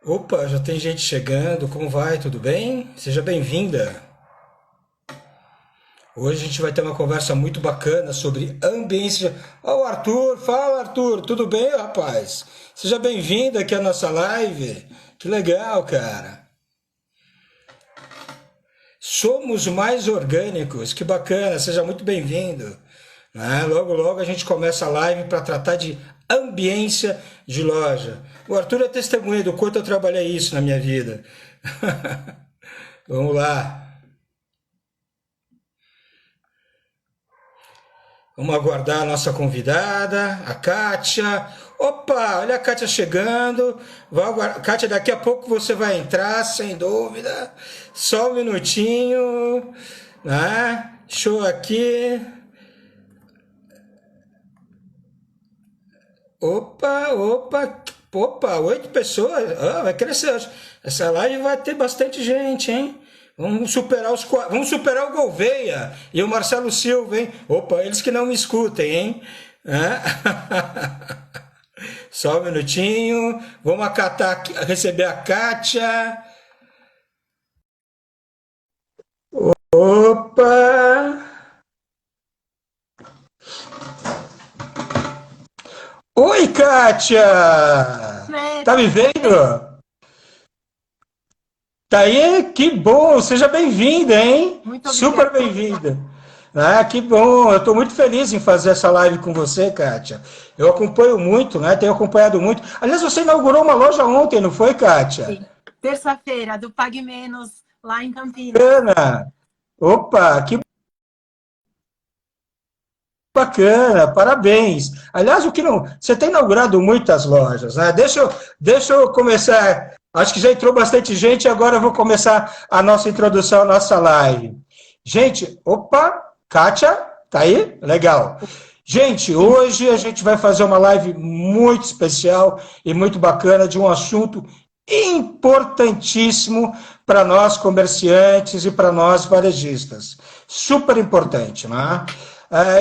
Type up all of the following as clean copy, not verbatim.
Opa, já tem gente chegando. Como vai? Tudo bem? Seja bem-vinda. Hoje a gente vai ter uma conversa muito bacana sobre ambiência. Ó, o Arthur, fala Arthur, tudo bem, rapaz? Seja bem-vindo aqui à nossa live. Que legal, cara. Somos mais orgânicos, que bacana, seja muito bem-vindo. Né? Logo, logo a gente começa a live para tratar de ambiência de loja. O Arthur é testemunha do quanto eu trabalhei isso na minha vida. Vamos lá. Vamos aguardar a nossa convidada, a Kátia. Opa, olha a Kátia chegando. Kátia, daqui a pouco você vai entrar, sem dúvida. Só um minutinho. Né? Show aqui. Opa, opa, opa, 8 pessoas. Ah, vai crescer. Essa live vai ter bastante gente, hein? Vamos superar o Gouveia e o Marcelo Silva, hein? Opa, eles que não me escutem, hein? Ah. Só um minutinho. Vamos receber a Kátia. Opa! Oi, Kátia! Né? Tá me vendo? Tá aí? Que bom! Seja bem-vinda, hein? Muito obrigada. Super bem-vinda. Ah, que bom! Eu estou muito feliz em fazer essa live com você, Kátia. Eu acompanho muito, né? Tenho acompanhado muito. Aliás, você inaugurou uma loja ontem, não foi, Kátia? Terça-feira, do Pague Menos, lá em Campinas. Bacana! Opa, que bacana! Parabéns! Aliás, o que não. Você tem inaugurado muitas lojas, né? Deixa eu começar. Acho que já entrou bastante gente, agora eu vou começar a nossa introdução, a nossa live. Gente, opa, Kátia, tá aí? Legal. Gente, hoje a gente vai fazer uma live muito especial e muito bacana de um assunto importantíssimo para nós comerciantes e para nós varejistas. Super importante, né?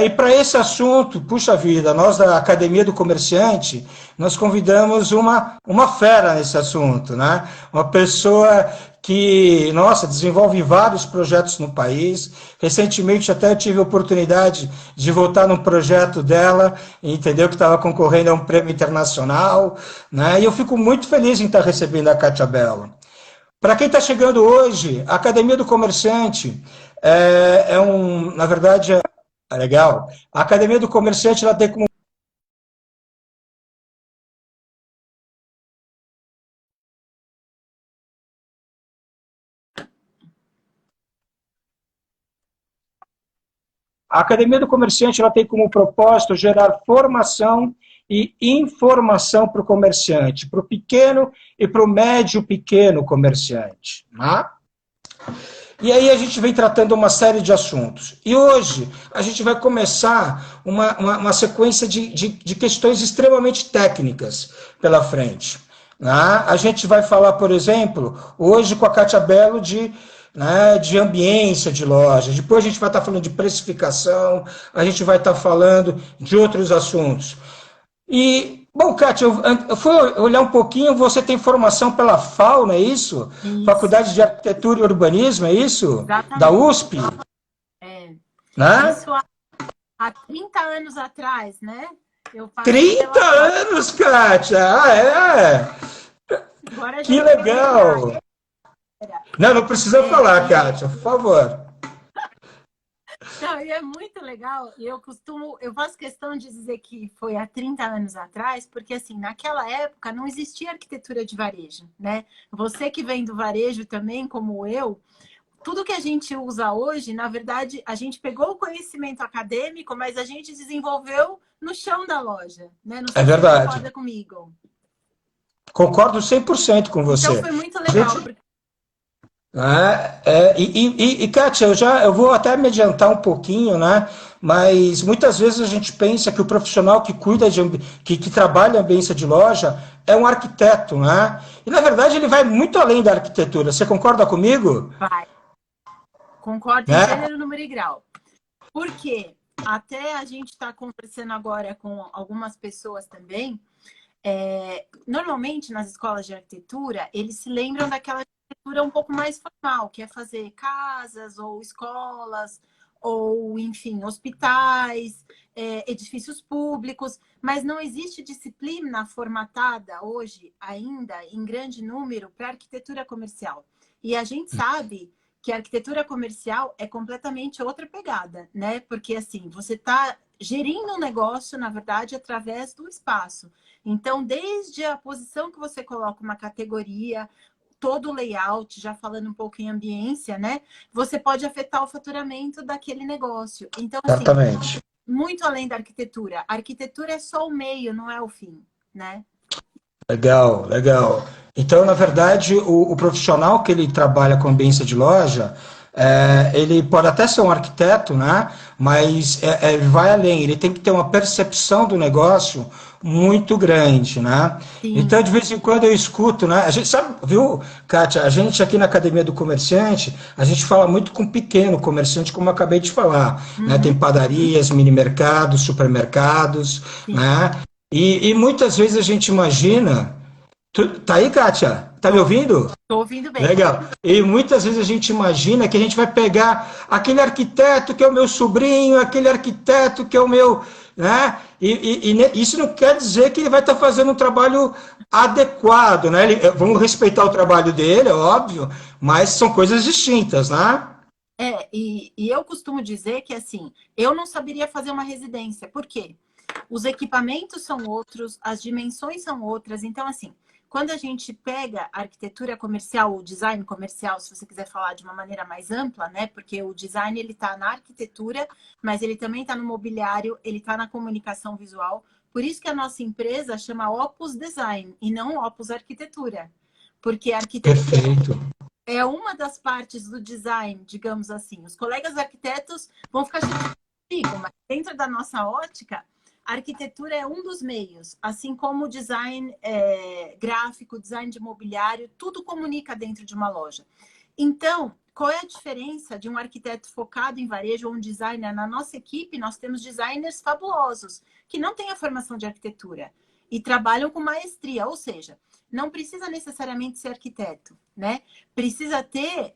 E para esse assunto, puxa vida, nós da Academia do Comerciante, nós convidamos uma fera nesse assunto, né? Uma pessoa que, nossa, desenvolve vários projetos no país. Recentemente até tive a oportunidade de voltar num projeto dela, entendeu? Que estava concorrendo a um prêmio internacional, né? E eu fico muito feliz em estar recebendo a Cátia Bello. Para quem está chegando hoje, a Academia do Comerciante na verdade, legal. A Academia do Comerciante ela tem como A Academia do Comerciante ela tem como propósito gerar formação e informação para o comerciante, para o pequeno e para o médio pequeno comerciante. Né? E aí a gente vem tratando uma série de assuntos. E hoje a gente vai começar uma sequência de questões extremamente técnicas pela frente. Né? A gente vai falar, por exemplo, hoje com a Cátia Bello de ambiência de loja. Depois a gente vai estar falando de precificação, a gente vai estar falando de outros assuntos. E, bom, Kátia, eu fui olhar um pouquinho, você tem formação pela FAU, não é isso? Isso, Faculdade de Arquitetura e Urbanismo, é isso? Da exatamente. USP, É, né? isso há 30 anos atrás, né? Eu passei pela 30 FAO. anos, Kátia! Ah, é? Agora já Que virou verdade. legal! Não, não precisa falar, Kátia, por favor. Não, e é muito legal. E eu faço questão de dizer que foi há 30 anos atrás, porque assim, naquela época não existia arquitetura de varejo, né? Você que vem do varejo também, como eu, tudo que a gente usa hoje, na verdade, a gente pegou o conhecimento acadêmico, mas a gente desenvolveu no chão da loja, né? Não É sei se você verdade. concorda comigo. Concordo 100% com Então você. foi muito legal, Gente, porque Kátia, eu vou até me adiantar um pouquinho, né? Mas muitas vezes a gente pensa que o profissional que cuida que trabalha em ambiência de loja é um arquiteto, né? E na verdade ele vai muito além da arquitetura. Você concorda comigo? vai, concordo em Né? gênero, número e grau. Porque até a gente está conversando agora com algumas pessoas também, Normalmente, nas escolas de arquitetura, eles se lembram daquela arquitetura um pouco mais formal, que é fazer casas ou escolas, ou, enfim, hospitais, edifícios públicos, mas não existe disciplina formatada hoje, ainda, em grande número, para arquitetura comercial. E a gente sabe que a arquitetura comercial é completamente outra pegada, né? Porque, assim, você está gerindo um negócio, na verdade, através do espaço. Então, desde a posição que você coloca uma categoria, todo o layout, já falando um pouco em ambiência, né? Você pode afetar o faturamento daquele negócio. Então, assim, Exatamente. muito além da arquitetura. A arquitetura é só o meio, não é o fim, né? Legal, legal. Então, na verdade, o profissional que ele trabalha com ambiência de loja, ele pode até ser um arquiteto, né? Mas ele vai além, ele tem que ter uma percepção do negócio muito grande, né? Sim. Então, de vez em quando eu escuto, né? A gente sabe, viu, Kátia? A gente aqui na Academia do Comerciante, a gente fala muito com pequeno comerciante, como eu acabei de falar, né? Tem Uhum. padarias, mini mercados, supermercados, Sim. né? E muitas vezes a gente imagina. Tá aí, Kátia? Tá me Tô, ouvindo? tô ouvindo bem. Legal. E muitas vezes a gente imagina que a gente vai pegar aquele arquiteto que é o meu sobrinho, aquele arquiteto que é o meu. Né? Isso não quer dizer que ele vai estar fazendo um trabalho adequado, né? Vamos respeitar o trabalho dele, é óbvio, mas são coisas distintas, né? E eu costumo dizer que, assim, eu não saberia fazer uma residência. Por quê? Os equipamentos são outros, as dimensões são outras. Então, assim, quando a gente pega a arquitetura comercial, o design comercial, se você quiser falar de uma maneira mais ampla, né? Porque o design, ele está na arquitetura, mas ele também está no mobiliário, ele está na comunicação visual. Por isso que a nossa empresa chama Opus Design e não Opus Arquitetura. Porque a arquitetura Perfeito. é uma das partes do design, digamos assim. Os colegas arquitetos vão ficar chateados comigo, mas dentro da nossa ótica, a arquitetura é um dos meios, assim como o design gráfico, design de mobiliário, tudo comunica dentro de uma loja. Então, qual é a diferença de um arquiteto focado em varejo ou um designer? Na nossa equipe, nós temos designers fabulosos, que não têm a formação de arquitetura e trabalham com maestria, ou seja, não precisa necessariamente ser arquiteto, né? Precisa ter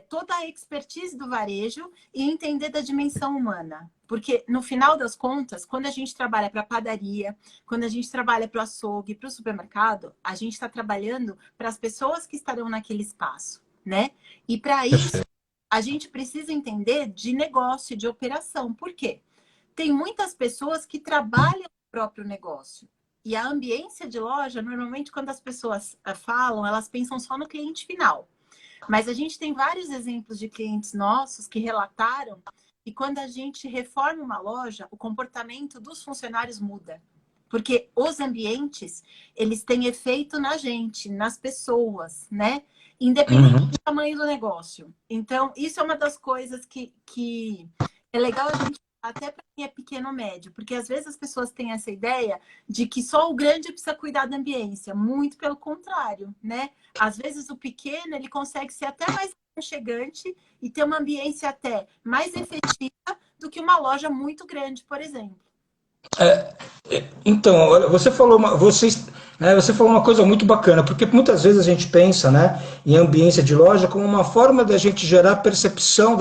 toda a expertise do varejo e entender da dimensão humana. Porque, no final das contas, quando a gente trabalha para a padaria, quando a gente trabalha para o açougue, para o supermercado, a gente está trabalhando para as pessoas que estarão naquele espaço, né? E para isso, a gente precisa entender de negócio, de operação. Por quê? Tem muitas pessoas que trabalham no próprio negócio. E a ambiência de loja, normalmente, quando as pessoas falam, elas pensam só no cliente final. Mas a gente tem vários exemplos de clientes nossos que relataram que quando a gente reforma uma loja, o comportamento dos funcionários muda. Porque os ambientes, eles têm efeito na gente, nas pessoas, né? Independente Uhum. do tamanho do negócio. Então, isso é uma das coisas que é legal a gente até para quem é pequeno ou médio, porque às vezes as pessoas têm essa ideia de que só o grande precisa cuidar da ambiência, muito pelo contrário, né? Às vezes o pequeno, ele consegue ser até mais aconchegante e ter uma ambiência até mais efetiva do que uma loja muito grande, por exemplo. Então, olha, você falou uma coisa muito bacana, porque muitas vezes a gente pensa, né, em ambiência de loja como uma forma da gente gerar percepção,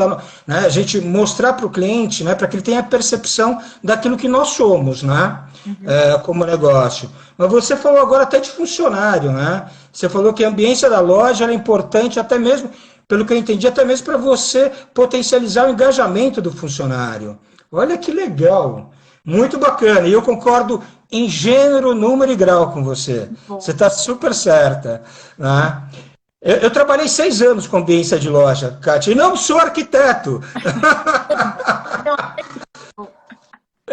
né, a gente mostrar para o cliente, né, para que ele tenha a percepção daquilo que nós somos, né, Uhum. como negócio. Mas você falou agora até de funcionário, né? Você falou que a ambiência da loja era importante até mesmo, pelo que eu entendi, até mesmo para você potencializar o engajamento do funcionário. Olha que legal. Muito bacana, e eu concordo em gênero, número e grau com você. Você Bom. está super certa. Né? Eu trabalhei 6 anos com ambiência de loja, Kátia, e não sou arquiteto. Então,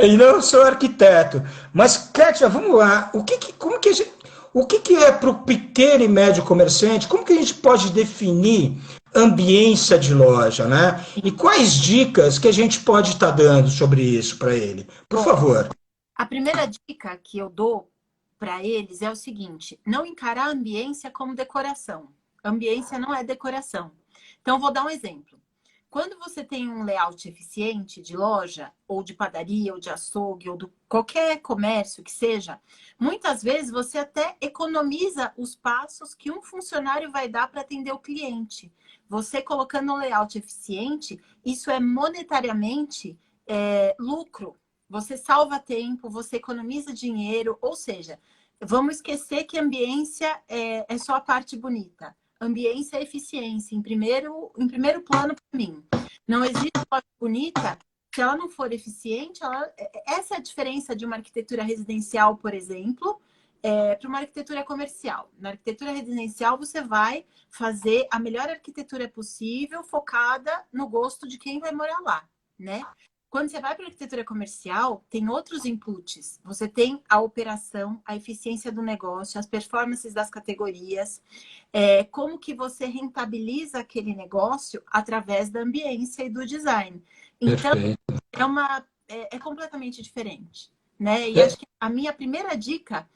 E não sou arquiteto. Mas, Kátia, vamos lá. O que é para o pequeno e médio comerciante? Como que a gente pode definir ambiência de loja, né? E quais dicas que a gente pode estar dando sobre isso para ele? Por bom, favor. a primeira dica que eu dou para eles é o seguinte: não encarar a ambiência como decoração. Ambiência não é decoração. Então, vou dar um exemplo. Quando você tem um layout eficiente de loja, ou de padaria, ou de açougue, ou de qualquer comércio que seja, muitas vezes você até economiza os passos que um funcionário vai dar para atender o cliente. Você colocando um layout eficiente, isso é monetariamente lucro. Você salva tempo, você economiza dinheiro, ou seja, vamos esquecer que ambiência é só a parte bonita. Ambiência é eficiência, em primeiro plano para mim. Não existe loja bonita se ela não for eficiente. Essa é a diferença de uma arquitetura residencial, por exemplo, para uma arquitetura comercial. Na arquitetura residencial, você vai fazer a melhor arquitetura possível, focada no gosto de quem vai morar lá, né? Quando você vai para a arquitetura comercial, tem outros inputs. Você tem a operação, a eficiência do negócio, as performances das categorias, como que você rentabiliza aquele negócio através da ambiência e do design. Então, Perfeito. é completamente diferente, né? E acho que a minha primeira dica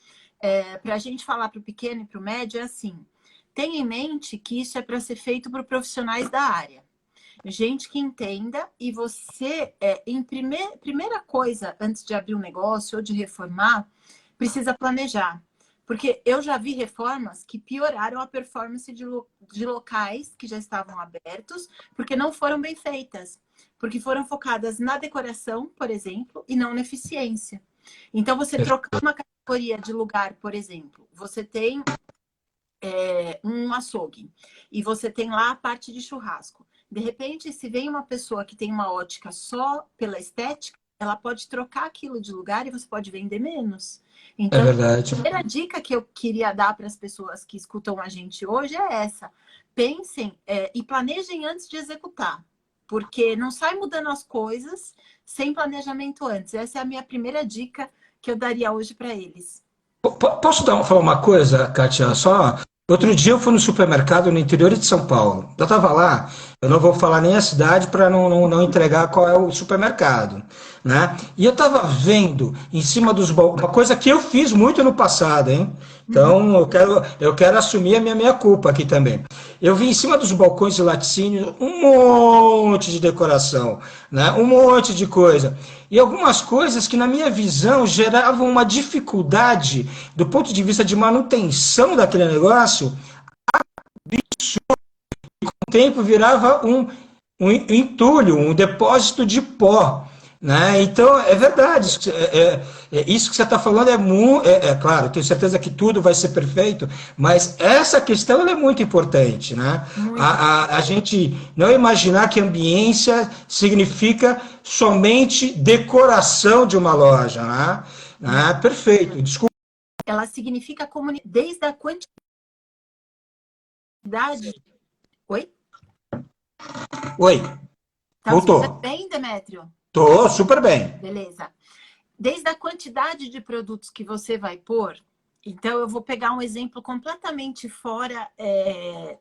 para a gente falar para o pequeno e para o médio é assim: tenha em mente que isso é para ser feito por profissionais da área. Gente que entenda, e você, primeira coisa, antes de abrir um negócio ou de reformar, precisa planejar. Porque eu já vi reformas que pioraram a performance de locais que já estavam abertos, porque não foram bem feitas. Porque foram focadas na decoração, por exemplo, e não na eficiência. Então, você trocar uma categoria de lugar, por exemplo, você tem um açougue e você tem lá a parte de churrasco. De repente, se vem uma pessoa que tem uma ótica só pela estética, ela pode trocar aquilo de lugar e você pode vender menos. É Então, verdade. a primeira dica que eu queria dar para as pessoas que escutam a gente hoje é essa. Pensem e planejem antes de executar. Porque não sai mudando as coisas sem planejamento antes. Essa é a minha primeira dica que eu daria hoje para eles. Posso falar uma coisa, Kátia? Só. Outro dia eu fui no supermercado no interior de São Paulo. Eu estava lá, eu não vou falar nem a cidade para não entregar qual é o supermercado, né? E eu estava vendo em cima dos balcões, uma coisa que eu fiz muito no passado, hein? Então eu quero assumir a minha meia-culpa aqui também. Eu vi em cima dos balcões de laticínios um monte de decoração, né? Um monte de coisa. E algumas coisas que, na minha visão, geravam uma dificuldade do ponto de vista de manutenção daquele negócio. Com o tempo virava um entulho, um depósito de pó. Né? Então, é verdade, isso que você está falando claro, tenho certeza que tudo vai ser perfeito, mas essa questão ela é muito importante, né? A gente não imaginar que ambiência significa somente decoração de uma loja, né? Perfeito, desculpa. Ela significa desde a quantidade. Oi? Oi, Tá voltou. bem, Demétrio? Tô super bem. Beleza. Desde a quantidade de produtos que você vai pôr, então eu vou pegar um exemplo completamente fora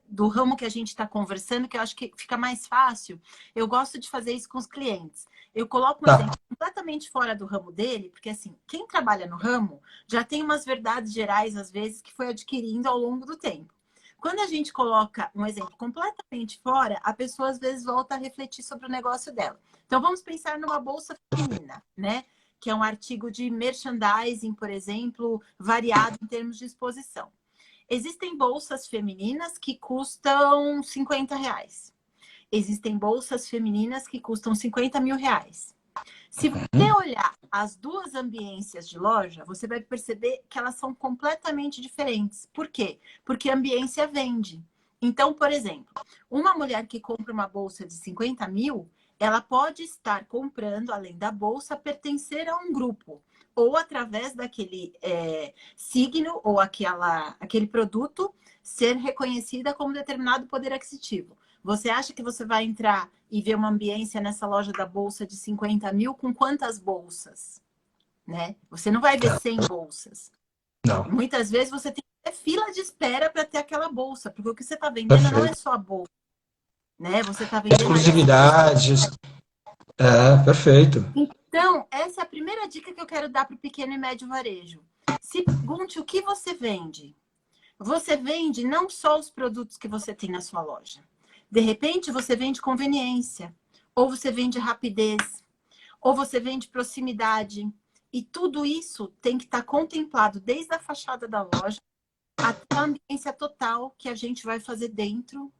do ramo que a gente está conversando, que eu acho que fica mais fácil. Eu gosto de fazer isso com os clientes. Eu coloco um exemplo completamente fora do ramo dele, porque assim, quem trabalha no ramo já tem umas verdades gerais, às vezes, que foi adquirindo ao longo do tempo. Quando a gente coloca um exemplo completamente fora, a pessoa às vezes volta a refletir sobre o negócio dela. Então vamos pensar numa bolsa feminina, né? Que é um artigo de merchandising, por exemplo, variado em termos de exposição. Existem bolsas femininas que custam R$ 50. Existem bolsas femininas que custam R$ 50.000. Se você olhar as duas ambiências de loja, você vai perceber que elas são completamente diferentes. Por quê? Porque a ambiência vende. Então, por exemplo, uma mulher que compra uma bolsa de 50 mil, ela pode estar comprando, além da bolsa, pertencer a um grupo. Ou através daquele signo ou aquele produto ser reconhecida como determinado poder aquisitivo. Você acha que você vai entrar e ver uma ambiência nessa loja da bolsa de 50 mil com quantas bolsas? Né? Você não vai ver 100 bolsas. Não. Muitas vezes você tem que ter fila de espera para ter aquela bolsa, porque o que você está vendendo não é só a bolsa. Né? Você está vendendo exclusividades. Perfeito. Então, essa é a primeira dica que eu quero dar para o pequeno e médio varejo. Se pergunte o que você vende. Você vende não só os produtos que você tem na sua loja. De repente, você vende conveniência, ou você vende rapidez, ou você vende proximidade. E tudo isso tem que estar contemplado desde a fachada da loja até a ambiência total que a gente vai fazer dentro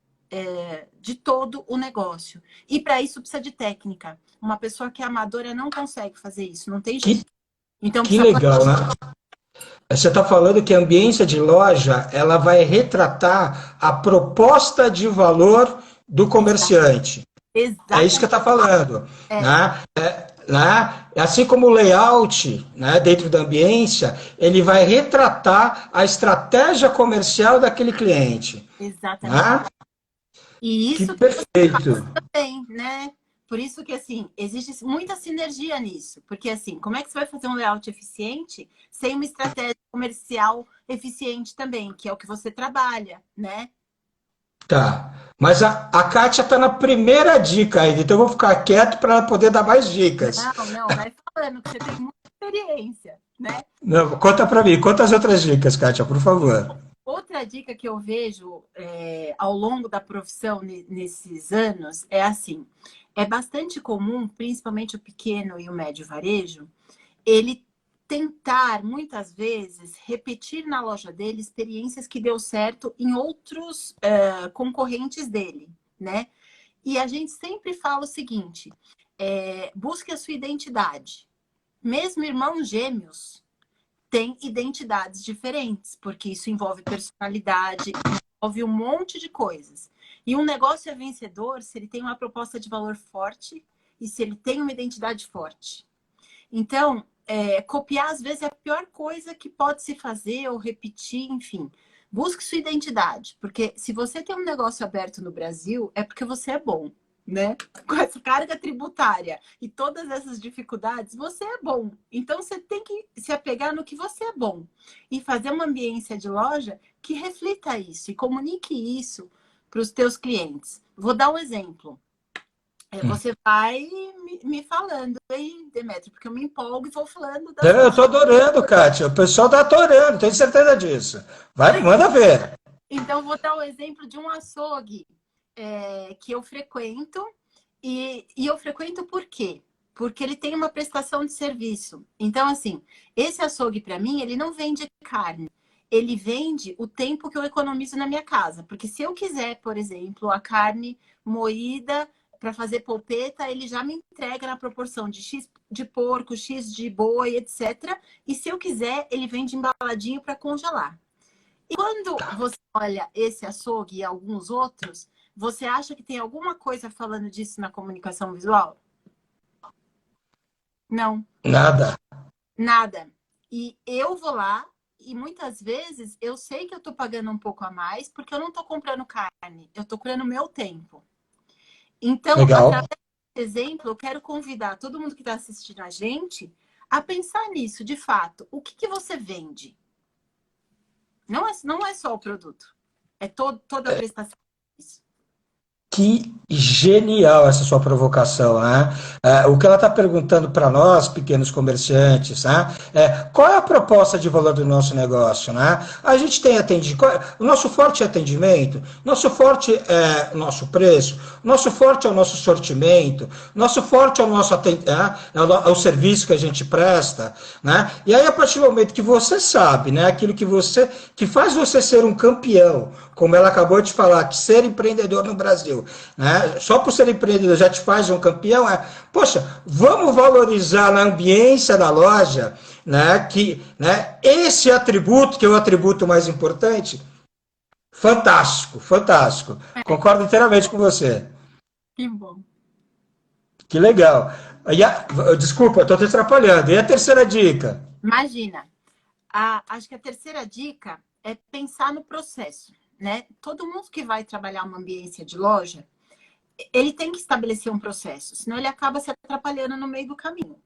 de todo o negócio. E para isso precisa de técnica. Uma pessoa que é amadora não consegue fazer isso, não tem jeito. Então, Que precisa... legal, né? Você está falando que a ambiência de loja ela vai retratar a proposta de valor do comerciante. É isso que Exatamente. está falando, É, né? Né? Assim como o layout, né, dentro da ambiência, ele vai retratar a estratégia comercial daquele cliente, exatamente. né? E Que isso perfeito. também, né? Por isso que, assim, existe muita sinergia nisso. Porque, assim, como é que você vai fazer um layout eficiente sem uma estratégia comercial eficiente também, que é o que você trabalha, né? Tá. Mas a Kátia está na primeira dica ainda, então eu vou ficar quieto para poder dar mais dicas. Não, não, vai falando que você tem muita experiência, né? Não, conta para mim, conta as outras dicas, Kátia, por favor. Outra dica que eu vejo ao longo da profissão nesses anos é assim, é bastante comum, principalmente o pequeno e o médio varejo, ele tentar, muitas vezes, repetir na loja dele experiências que deu certo em outros concorrentes dele, né? E a gente sempre fala o seguinte, busque a sua identidade. Mesmo irmãos gêmeos têm identidades diferentes, porque isso envolve personalidade, envolve um monte de coisas. E um negócio é vencedor se ele tem uma proposta de valor forte e se ele tem uma identidade forte. Então, copiar às vezes é a pior coisa que pode se fazer ou repetir, enfim. Busque sua identidade, porque se você tem um negócio aberto no Brasil, é porque você é bom, né? Com essa carga tributária e todas essas dificuldades, você é bom. Então, você tem que se apegar no que você é bom e fazer uma ambiência de loja que reflita isso e comunique isso para os teus clientes. Vou dar um exemplo. Você vai me falando, hein, Demetrio, porque eu me empolgo e vou falando das Eu coisas. estou adorando, Kátia. O pessoal está adorando, tenho certeza disso. Vai, manda ver. Então, vou dar o exemplo de um açougue que eu frequento. E eu frequento por quê? Porque ele tem uma prestação de serviço. Então, assim, esse açougue, para mim, ele não vende carne. Ele vende o tempo que eu economizo na minha casa. Porque se eu quiser, por exemplo, a carne moída para fazer polpeta, ele já me entrega na proporção de X de porco, X de boi, etc. E se eu quiser, ele vende embaladinho para congelar. E quando você olha esse açougue e alguns outros, você acha que tem alguma coisa falando disso na comunicação visual? Não, Nada. nada. E eu vou lá e muitas vezes eu sei que eu estou pagando um pouco a mais porque eu não estou comprando carne, eu estou comprando meu tempo. Então, Legal. através desse exemplo, eu quero convidar todo mundo que está assistindo a gente a pensar nisso, de fato. O que você vende? Não é só o produto, é toda a prestação. Que genial essa sua provocação, né? O que ela está perguntando para nós, pequenos comerciantes, né? Qual é a proposta de valor do nosso negócio, né? A gente tem atendimento, o nosso forte é atendimento, nosso forte é o nosso preço, nosso forte é o nosso sortimento, nosso forte é o nosso é o serviço que a gente presta, né? E aí a partir do momento que você sabe, né, aquilo que faz você ser um campeão, como ela acabou de falar, que ser empreendedor no Brasil, né? Só por ser empreendedor já te faz um campeão, poxa, vamos valorizar na ambiência da loja, né, esse atributo, que é o atributo mais importante. Fantástico, fantástico. Concordo inteiramente com você. Que bom. Que legal. Desculpa, estou te atrapalhando. E a terceira dica? Imagina, acho que a terceira dica é pensar no processo, né? Todo mundo que vai trabalhar uma ambiência de loja, ele tem que estabelecer um processo, senão ele acaba se atrapalhando no meio do caminho.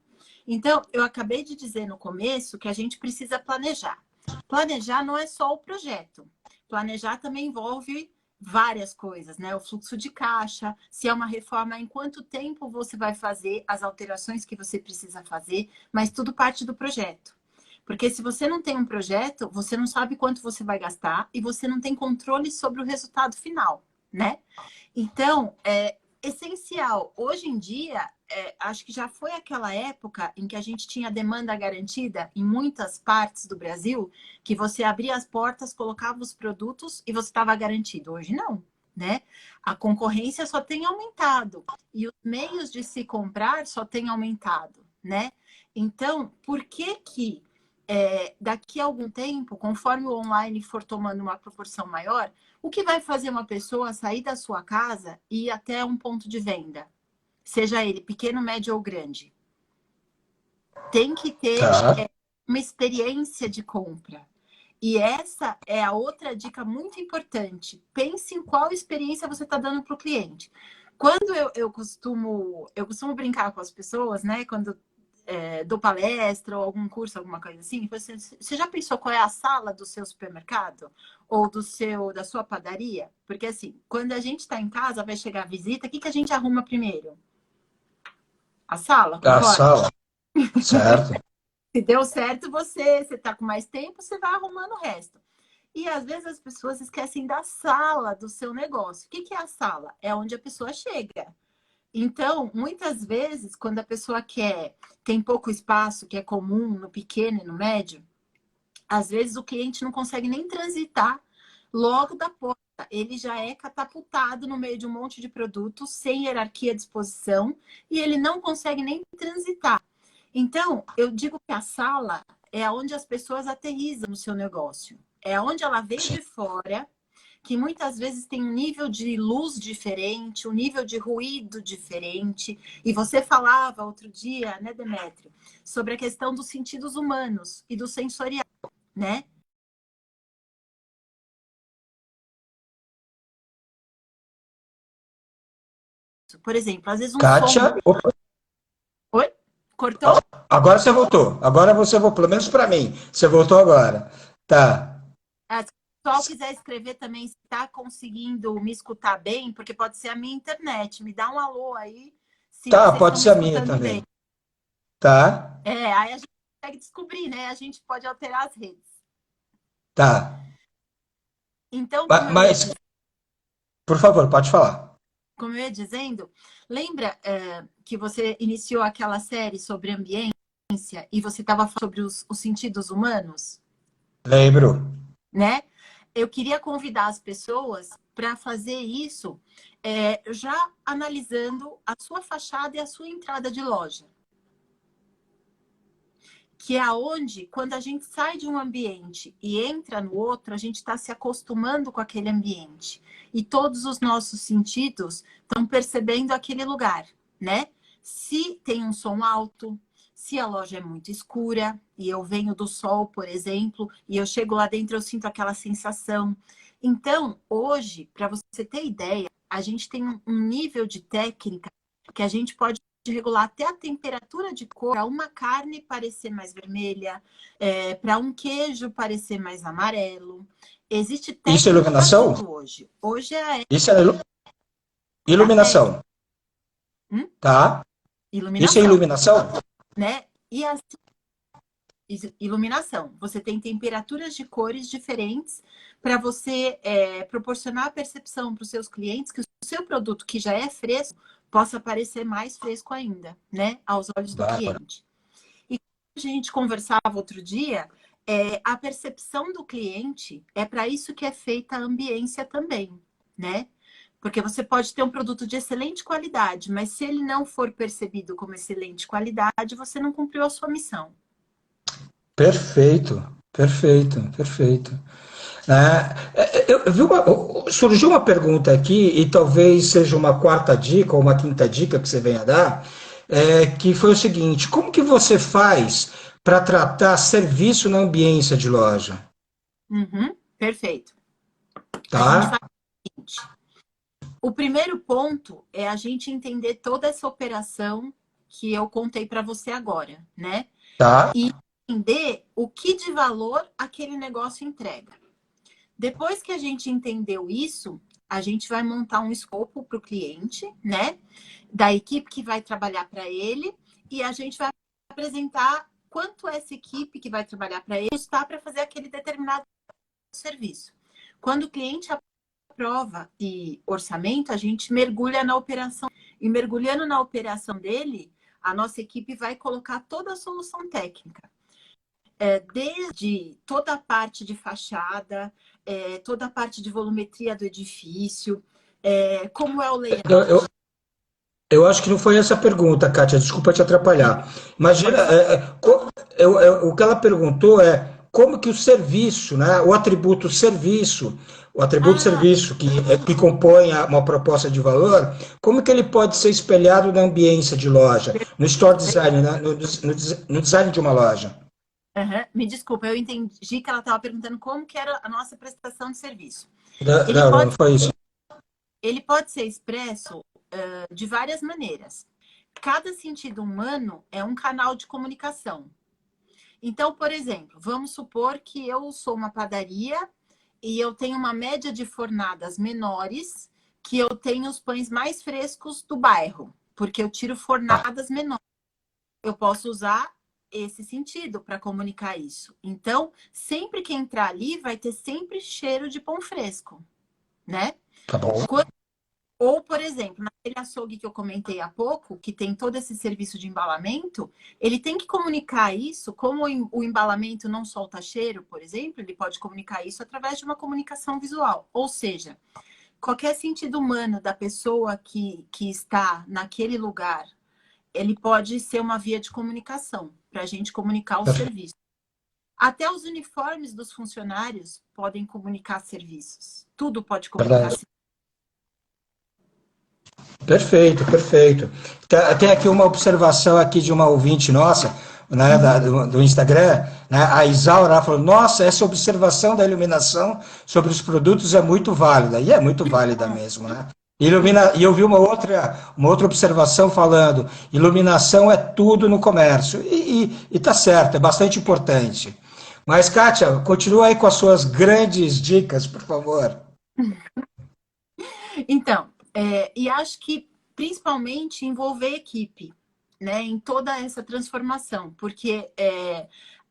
Então, eu acabei de dizer no começo que a gente precisa planejar. Planejar não é só o projeto. Planejar também envolve várias coisas, né? O fluxo de caixa, se é uma reforma, em quanto tempo você vai fazer as alterações que você precisa fazer, mas tudo parte do projeto. Porque se você não tem um projeto, você não sabe quanto você vai gastar e você não tem controle sobre o resultado final, né? Então, é essencial. Hoje em dia, acho que já foi aquela época em que a gente tinha demanda garantida em muitas partes do Brasil, que você abria as portas, colocava os produtos e você estava garantido. Hoje não, né? A concorrência só tem aumentado e os meios de se comprar só têm aumentado, né? Então, por que que daqui a algum tempo, conforme o online for tomando uma proporção maior, o que vai fazer uma pessoa sair da sua casa e ir até um ponto de venda? Seja ele pequeno, médio ou grande. Tem que ter Tá. uma experiência de compra. E essa é a outra dica muito importante. Pense em qual experiência você está dando para o cliente. Quando eu costumo brincar com as pessoas, né? Quando dou palestra ou algum curso, alguma coisa assim, você já pensou qual é a sala do seu supermercado? Ou da sua padaria? Porque assim, quando a gente está em casa, vai chegar a visita, o que a gente arruma primeiro? A sala, A concorda? sala, certo. Se deu certo, você está com mais tempo, você vai arrumando o resto. E às vezes as pessoas esquecem da sala do seu negócio. O que é a sala? É onde a pessoa chega. Então, muitas vezes, quando a pessoa tem pouco espaço, que é comum no pequeno e no médio, às vezes o cliente não consegue nem transitar logo da porta. Ele já é catapultado no meio de um monte de produtos, sem hierarquia à disposição, e ele não consegue nem transitar. Então, eu digo que a sala é onde as pessoas aterrissam no seu negócio. É onde ela vem Sim. de fora, que muitas vezes tem um nível de luz diferente, um nível de ruído diferente. E você falava outro dia, né, Demétrio, sobre a questão dos sentidos humanos e do sensorial, né? Por exemplo, às vezes um som. Kátia, opa, Oi? Cortou? agora você voltou. Agora você voltou, pelo menos para mim. Você voltou agora. Tá. Ah, se o pessoal quiser escrever também se está conseguindo me escutar bem, porque pode ser a minha internet. Me dá um alô aí se Tá, vocês pode estão me ser a minha escutando bem. também. Tá, Aí a gente consegue descobrir, né? A gente pode alterar as redes. tá. Então, como eu ia Mas, por favor, pode falar. dizendo, lembra que você iniciou aquela série sobre ambiência e você estava falando sobre os sentidos humanos, Lembro. né? Eu queria convidar as pessoas para fazer isso já analisando a sua fachada e a sua entrada de loja. Que é aonde, quando a gente sai de um ambiente e entra no outro, a gente está se acostumando com aquele ambiente. E todos os nossos sentidos estão percebendo aquele lugar, né? Se tem um som alto, se a loja é muito escura, e eu venho do sol, por exemplo, e eu chego lá dentro, eu sinto aquela sensação. Então, hoje, para você ter ideia, a gente tem um nível de técnica que a gente pode regular até a temperatura de cor para uma carne parecer mais vermelha, para um queijo parecer mais amarelo. Existe Isso é técnica para iluminação? tudo hoje. Hoje é Isso é da técnica. iluminação, tá? Isso é Iluminação, iluminação? né? E a iluminação. Você tem temperaturas de cores diferentes para você proporcionar a percepção para os seus clientes que o seu produto, que já é fresco, possa parecer mais fresco ainda, né? Aos olhos do Bárbaro. cliente. E como a gente conversava outro dia, a percepção do cliente é para isso que é feita a ambiência também, né? Porque você pode ter um produto de excelente qualidade, mas se ele não for percebido como excelente qualidade, você não cumpriu a sua missão. Perfeito, perfeito, perfeito. Eu vi surgiu uma pergunta aqui, e talvez seja uma quarta dica ou uma quinta dica que você venha dar, que foi o seguinte: como que você faz para tratar serviço na ambiência de loja? Uhum, perfeito. A gente Tá? faz o seguinte. O primeiro ponto é a gente entender toda essa operação que eu contei para você agora, né? Tá? E entender o que de valor aquele negócio entrega. Depois que a gente entendeu isso, a gente vai montar um escopo para o cliente, né? Da equipe que vai trabalhar para ele, e a gente vai apresentar quanto essa equipe que vai trabalhar para ele está para fazer aquele determinado serviço. Quando o cliente prova e orçamento, a gente mergulha na operação. E mergulhando na operação dele, a nossa equipe vai colocar toda a solução técnica. Desde toda a parte de fachada, toda a parte de volumetria do edifício, como é o layout. Eu acho que não foi essa a pergunta, Kátia, desculpa te atrapalhar. Imagina, o que ela perguntou é como que o serviço, né, o atributo serviço que compõe uma proposta de valor, como que ele pode ser espelhado na ambiência de loja, no store design, né, no design de uma loja? Me desculpa, eu entendi que ela estava perguntando como que era a nossa prestação de serviço. Não foi isso. Ele pode ser expresso de várias maneiras. Cada sentido humano é um canal de comunicação. Então, por exemplo, vamos supor que eu sou uma padaria e eu tenho uma média de fornadas menores, que eu tenho os pães mais frescos do bairro, porque eu tiro fornadas menores. Eu posso usar esse sentido para comunicar isso. Então, sempre que entrar ali, vai ter sempre cheiro de pão fresco, né? Tá bom. Ou, por exemplo, naquele açougue que eu comentei há pouco, que tem todo esse serviço de embalamento, ele tem que comunicar isso, como o embalamento não solta cheiro, por exemplo, ele pode comunicar isso através de uma comunicação visual. Ou seja, qualquer sentido humano da pessoa que está naquele lugar, ele pode ser uma via de comunicação, para a gente comunicar o serviço. Até os uniformes dos funcionários podem comunicar serviços. Tudo pode comunicar serviços. Perfeito, perfeito. Tem aqui uma observação aqui de uma ouvinte nossa, né, do Instagram, né, a Isaura, ela falou, nossa, essa observação da iluminação sobre os produtos é muito válida, e é muito válida mesmo, né? E eu vi uma outra observação falando, iluminação é tudo no comércio, e tá certo, é bastante importante. Mas, Kátia, continua aí com as suas grandes dicas, por favor. Então, e acho que principalmente envolver a equipe, né, em toda essa transformação, porque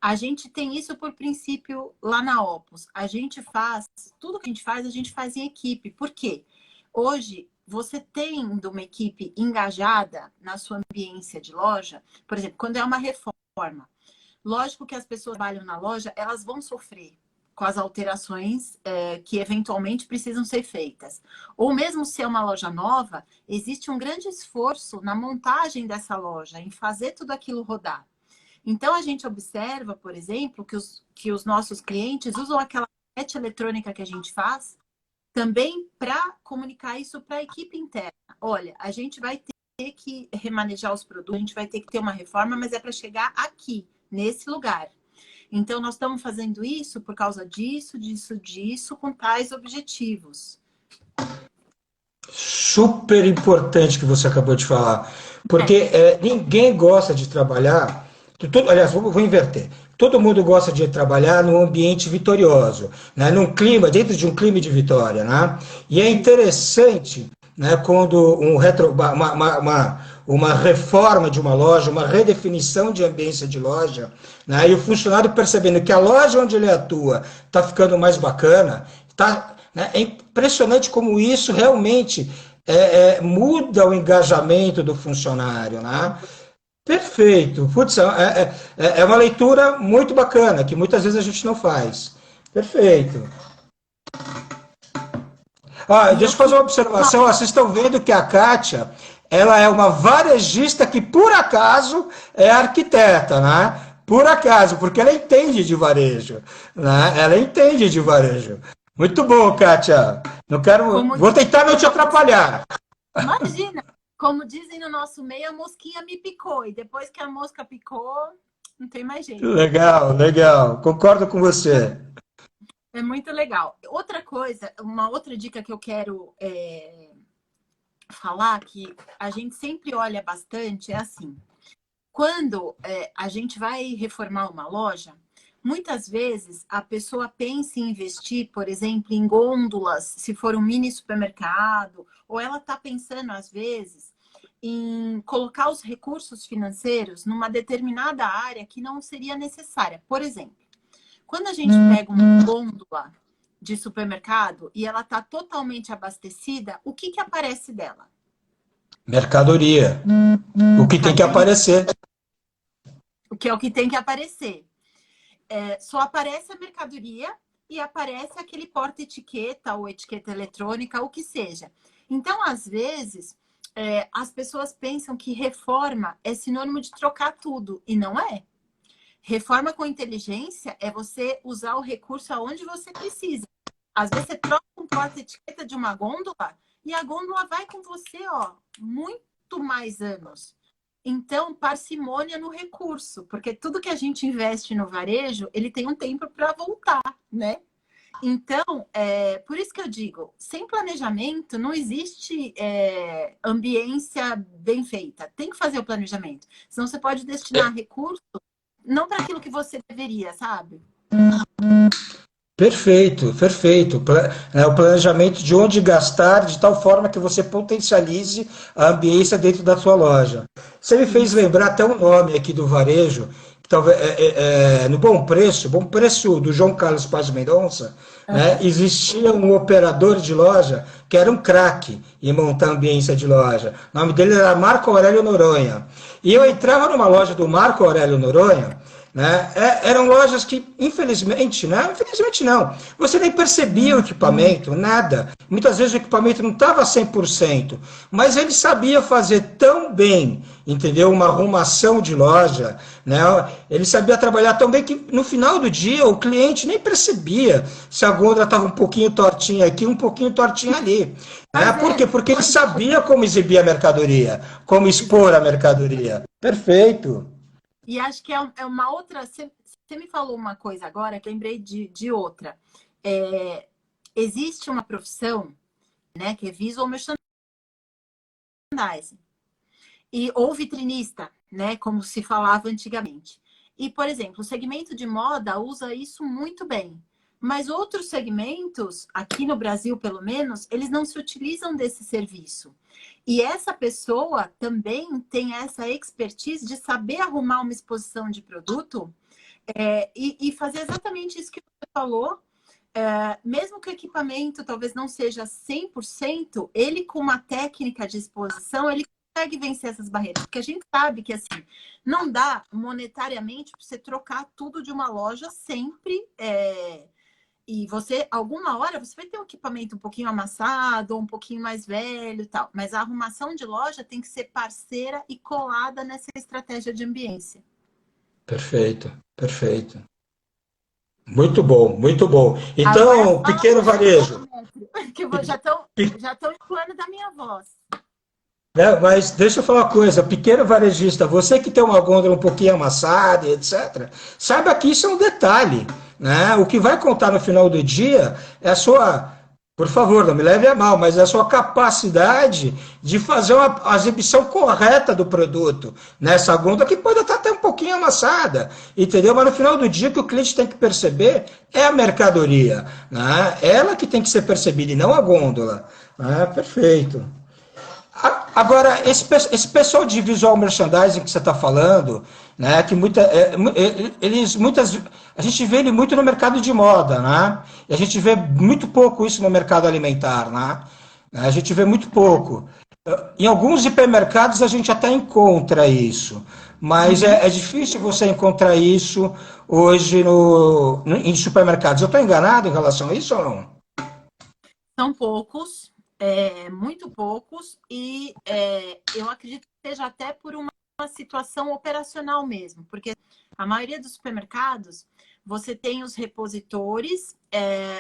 a gente tem isso por princípio lá na Opus. A gente faz, tudo que a gente faz em equipe. Por quê? Hoje, você tendo uma equipe engajada na sua ambiência de loja, por exemplo, quando é uma reforma, lógico que as pessoas que trabalham na loja, elas vão sofrer com as alterações que eventualmente precisam ser feitas. Ou mesmo se é uma loja nova, existe um grande esforço na montagem dessa loja, em fazer tudo aquilo rodar. Então, a gente observa, por exemplo, que os nossos clientes usam aquela net eletrônica que a gente faz também para comunicar isso para a equipe interna. Olha, a gente vai ter que remanejar os produtos, a gente vai ter que ter uma reforma, mas é para chegar aqui, nesse lugar. Então, nós estamos fazendo isso por causa disso, com tais objetivos. Super importante que você acabou de falar, porque ninguém gosta de trabalhar, aliás, vou inverter, todo mundo gosta de trabalhar num ambiente vitorioso, né? Dentro de um clima de vitória, né? E é interessante, né, quando uma reforma de uma loja, uma redefinição de ambiência de loja, né, e o funcionário percebendo que a loja onde ele atua está ficando mais bacana, né, é impressionante como isso realmente muda o engajamento do funcionário, né? Perfeito. Putz, é uma leitura muito bacana, que muitas vezes a gente não faz. Perfeito. Deixa eu fazer uma observação. Vocês estão vendo que a Kátia, ela é uma varejista que, por acaso, é arquiteta, né? Por acaso, porque ela entende de varejo, né? Ela entende de varejo. Muito bom, Kátia. Vou tentar não te atrapalhar. Imagina, como dizem no nosso meio, a mosquinha me picou. E depois que a mosca picou, não tem mais jeito. Legal, legal. Concordo com você. É muito legal. Outra coisa, uma outra dica que eu quero falar, que a gente sempre olha bastante, é assim. Quando a gente vai reformar uma loja, muitas vezes a pessoa pensa em investir, por exemplo, em gôndolas, se for um mini supermercado, ou ela está pensando, às vezes, em colocar os recursos financeiros numa determinada área que não seria necessária. Por exemplo, quando a gente pega uma gôndola de supermercado e ela está totalmente abastecida, o que aparece dela? Mercadoria. O que tem que aparecer. O que é o que tem que aparecer. Só aparece a mercadoria e aparece aquele porta-etiqueta ou etiqueta eletrônica, o que seja. Então, às vezes, as pessoas pensam que reforma é sinônimo de trocar tudo, e não é. Reforma com inteligência é você usar o recurso aonde você precisa. Às vezes você troca um porta-etiqueta de uma gôndola e a gôndola vai com você, ó, muito mais anos. Então, parcimônia no recurso, porque tudo que a gente investe no varejo, ele tem um tempo para voltar, né? Então, por isso que eu digo, sem planejamento não existe ambiência bem feita. Tem que fazer o planejamento. Senão você pode destinar recurso não para aquilo que você deveria, sabe? Perfeito, perfeito. O planejamento de onde gastar de tal forma que você potencialize a ambiência dentro da sua loja. Você me fez lembrar até um nome aqui do varejo, que talvez no Bom Preço do João Carlos Paz Mendonça, né, existia um operador de loja que era um craque em montar ambiência de loja. O nome dele era Marco Aurélio Noronha. E eu entrava numa loja do Marco Aurélio Noronha, né? Eram lojas que, infelizmente, né? Infelizmente não, você nem percebia o equipamento, nada. Muitas vezes o equipamento não estava 100%, mas ele sabia fazer tão bem, entendeu? Uma arrumação de loja, né? Ele sabia trabalhar tão bem que no final do dia o cliente nem percebia se a gôndola estava um pouquinho tortinha aqui, um pouquinho tortinha ali. Né? Por quê? Porque ele sabia como exibir a mercadoria, como expor a mercadoria. Perfeito. E acho que é uma outra... Você me falou uma coisa agora que lembrei de outra. Existe uma profissão, né, que é visual merchandising. Ou vitrinista, né, como se falava antigamente. E, por exemplo, o segmento de moda usa isso muito bem. Mas outros segmentos, aqui no Brasil pelo menos, eles não se utilizam desse serviço. E essa pessoa também tem essa expertise de saber arrumar uma exposição de produto e fazer exatamente isso que você falou. Mesmo que o equipamento talvez não seja 100%, ele com uma técnica de exposição, ele consegue vencer essas barreiras. Porque a gente sabe que assim, não dá monetariamente para você trocar tudo de uma loja sempre... E você, alguma hora, você vai ter um equipamento um pouquinho amassado, ou um pouquinho mais velho e tal. Mas a arrumação de loja tem que ser parceira e colada nessa estratégia de ambiência. Perfeito, perfeito. Muito bom, muito bom. Então, pequeno varejo. Que já estão enjoando da minha voz. Mas deixa eu falar uma coisa, pequeno varejista, você que tem uma gôndola um pouquinho amassada, etc., saiba que isso é um detalhe, né? O que vai contar no final do dia é a sua, por favor, não me leve a mal, mas é a sua capacidade de fazer a exibição correta do produto nessa gôndola, que pode estar até um pouquinho amassada, entendeu? Mas no final do dia o que o cliente tem que perceber é a mercadoria, né? Ela que tem que ser percebida e não a gôndola. Perfeito. Agora, esse pessoal de visual merchandising que você está falando, né, que a gente vê ele muito no mercado de moda, né? E a gente vê muito pouco isso no mercado alimentar, né? A gente vê muito pouco. Em alguns hipermercados a gente até encontra isso, mas é difícil você encontrar isso hoje em supermercados. Eu estou enganado em relação a isso ou não? São poucos. Muito poucos, e eu acredito que seja até por uma situação operacional mesmo, porque a maioria dos supermercados você tem os repositores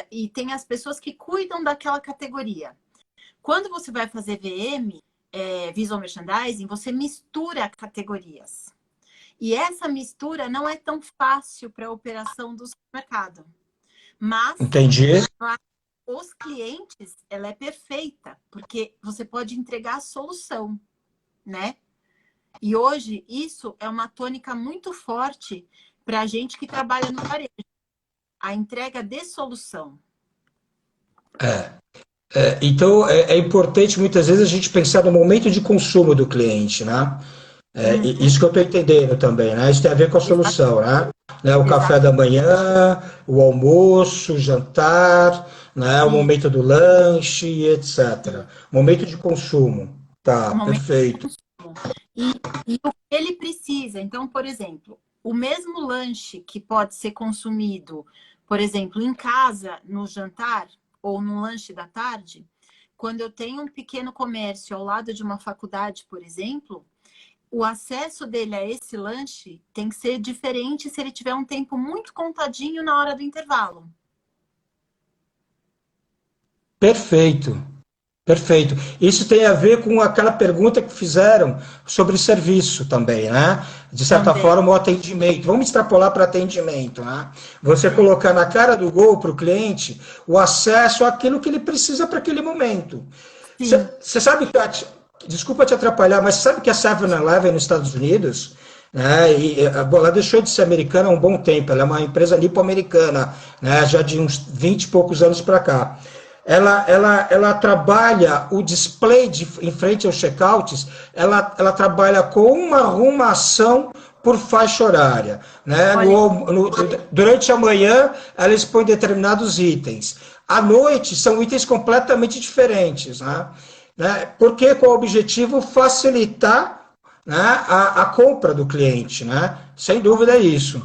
e tem as pessoas que cuidam daquela categoria. Quando você vai fazer VM, Visual Merchandising, você mistura categorias. E essa mistura não é tão fácil para a operação do supermercado. Mas... Entendi. Os clientes, ela é perfeita, porque você pode entregar a solução, né? E hoje, isso é uma tônica muito forte para a gente que trabalha no varejo. A entrega de solução. Então, é importante, muitas vezes, a gente pensar no momento de consumo do cliente, né? Isso que eu estou entendendo também, né? Isso tem a ver com a solução, né? né? O café da Exato. manhã, o almoço, o jantar, né? O E, momento do lanche, etc. e Momento de consumo. Tá, o momento de perfeito. consumo. E o que ele precisa. Então, por exemplo, o mesmo lanche que pode ser consumido, por exemplo, em casa, no jantar ou no lanche da tarde, quando eu tenho um pequeno comércio ao lado de uma faculdade, por exemplo, o acesso dele a esse lanche tem que ser diferente se ele tiver um tempo muito contadinho na hora do intervalo. Perfeito. Perfeito. Isso tem a ver com aquela pergunta que fizeram sobre serviço também, né? De certa Também, forma, o atendimento. Vamos extrapolar para atendimento, né? Você sim, colocar na cara do gol para o cliente o acesso àquilo que ele precisa para aquele momento. sim. Você sabe que, desculpa te atrapalhar, mas você sabe que a 7-Eleven nos Estados Unidos, né, bom, ela deixou de ser americana há um bom tempo, ela é uma empresa nipo-americana, né, já de uns 20 e poucos anos para cá. Ela trabalha o display em frente aos checkouts, ela trabalha com uma arrumação por faixa horária. Né? Olha, Durante a manhã, ela expõe determinados itens. À noite, são itens completamente diferentes. Né? Porque com o objetivo facilitar, né, a compra do cliente. Né? Sem dúvida é isso.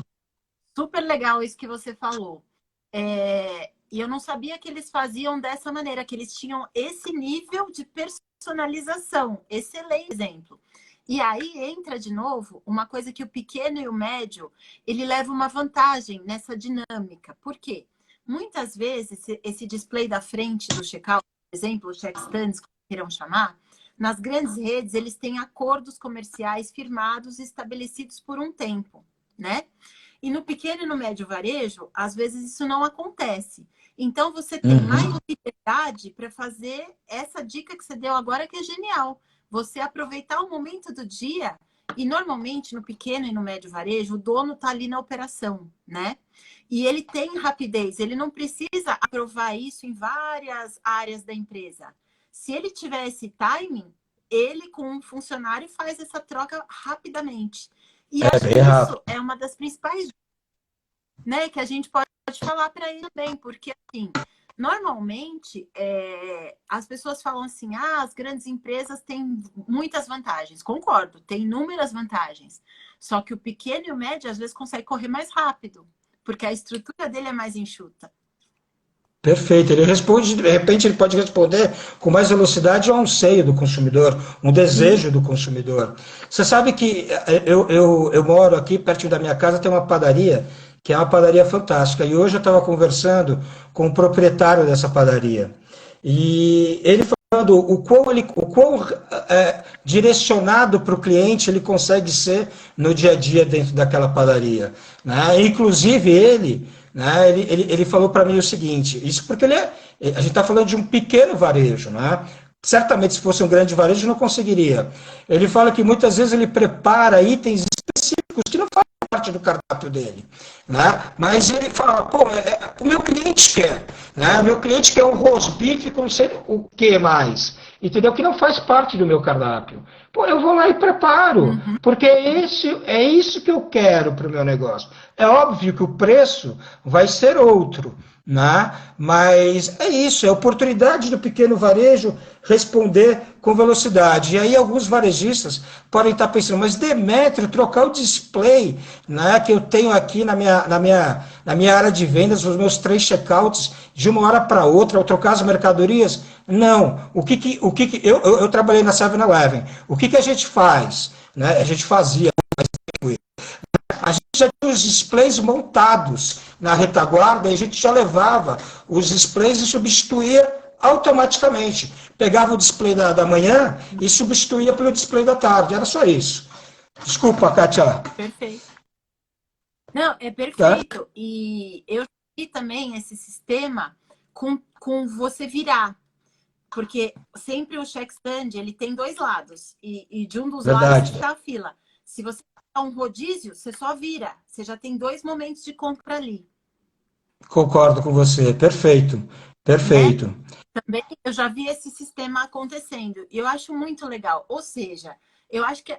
super legal isso que você falou. E eu não sabia que eles faziam dessa maneira, que eles tinham esse nível de personalização. Excelente exemplo. E aí entra de novo uma coisa que o pequeno e o médio, ele leva uma vantagem nessa dinâmica. Por quê? Muitas vezes esse display da frente do checkout, por exemplo, os check stands, como queiram chamar, nas grandes redes eles têm acordos comerciais firmados e estabelecidos por um tempo, né? E no pequeno e no médio varejo, às vezes isso não acontece. Então, você tem mais Uhum. liberdade para fazer essa dica que você deu agora, que é genial. Você aproveitar o momento do dia, e normalmente no pequeno e no médio varejo, o dono está ali na operação, né? E ele tem rapidez, ele não precisa aprovar isso em várias áreas da empresa. Se ele tiver esse timing, ele com um funcionário faz essa troca rapidamente. E É acho que bem isso rápido. é uma das principais, né, que a gente pode falar para ele também, porque assim, normalmente as pessoas falam assim, as grandes empresas têm muitas vantagens. Concordo, tem inúmeras vantagens. Só que o pequeno e o médio às vezes consegue correr mais rápido, porque a estrutura dele é mais enxuta. Perfeito. Ele responde, de repente, ele pode responder com mais velocidade ao anseio do consumidor, um Sim, desejo do consumidor. Você sabe que eu moro aqui, perto da minha casa, tem uma padaria, que é uma padaria fantástica. E hoje eu estava conversando com o proprietário dessa padaria. E ele falando o quão direcionado para o cliente ele consegue ser no dia a dia dentro daquela padaria. Né? Inclusive ele, né, ele falou para mim o seguinte, isso porque a gente está falando de um pequeno varejo, né? Certamente se fosse um grande varejo não conseguiria. Ele fala que muitas vezes ele prepara itens específicos que não fazem parte do cardápio dele, né? Mas ele fala, pô, o meu cliente quer, né? O meu cliente quer um rosbife com não sei o que mais, entendeu? Que não faz parte do meu cardápio. Pô, eu vou lá e preparo, uhum, porque é isso que eu quero para o meu negócio. É óbvio que o preço vai ser outro, né? Mas é isso, é a oportunidade do pequeno varejo responder com velocidade. E aí alguns varejistas podem estar pensando, mas Demétrio, trocar o display, né, que eu tenho aqui na minha área de vendas, os meus 3 checkouts, de uma hora para outra, ao trocar as mercadorias? Não. Eu trabalhei na 7-Eleven. O que a gente faz? Né? A gente fazia. A gente já tinha os displays montados na retaguarda e a gente já levava os displays e substituía automaticamente. Pegava o display da manhã e substituía pelo display da tarde. Era só isso. Desculpa, Kátia. perfeito. Não, é Tá? perfeito. E eu vi também esse sistema com você virar. Porque sempre o check stand, ele tem dois lados. E de um dos lados Verdade. está a fila. Se você dá um rodízio, você só vira. Você já tem dois momentos de compra ali, Concordo com você. Perfeito. né? Perfeito. Também eu já vi esse sistema acontecendo. E eu acho muito legal. Ou seja, eu acho que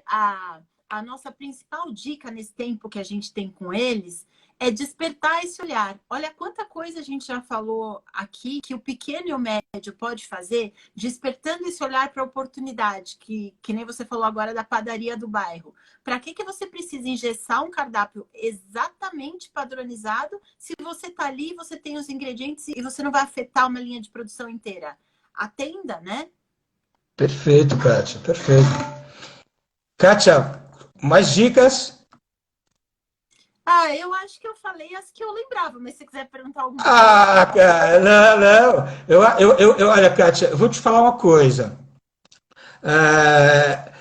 a nossa principal dica nesse tempo que a gente tem com eles é despertar esse olhar. Olha quanta coisa a gente já falou aqui que o pequeno e o médio pode fazer, despertando esse olhar para a oportunidade, que nem você falou agora da padaria do bairro. Para que você precisa engessar um cardápio exatamente padronizado se você está ali, você tem os ingredientes e você não vai afetar uma linha de produção inteira? Atenda, né? Perfeito, Kátia, perfeito. Kátia, mais dicas? Ah, eu acho que eu falei as que eu lembrava, mas se você quiser perguntar alguma coisa. Ah, cara, não, não. Olha, Kátia, eu vou te falar uma coisa. É,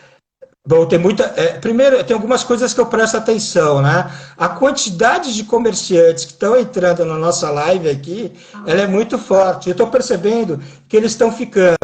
bom, tem muita. Primeiro, tem algumas coisas que eu presto atenção, né? A quantidade de comerciantes que estão entrando na nossa live aqui, ela é muito forte. Eu estou percebendo que eles estão ficando.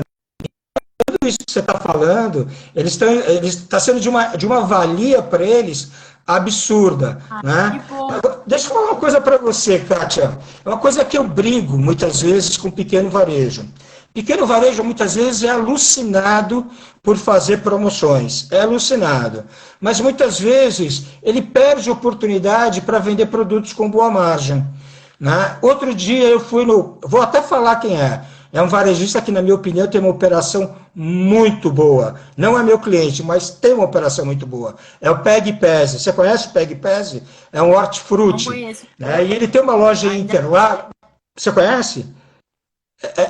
Tudo isso que você está falando, está sendo de uma valia para eles absurda, Que né? bom. Deixa eu falar uma coisa para você, Kátia. É uma coisa que eu brigo muitas vezes com pequeno varejo. Pequeno varejo muitas vezes é alucinado por fazer promoções, é alucinado. Mas muitas vezes ele perde oportunidade para vender produtos com boa margem. Né? Outro dia eu fui no. Vou até falar quem é. É um varejista que, na minha opinião, tem uma operação muito boa. Não é meu cliente, mas tem uma operação muito boa. É o Peg Pese. Você conhece o Peg Pese? É um Não hortifruti. conheço. Né? E ele tem uma loja em Ainda Interlagos. Você conhece?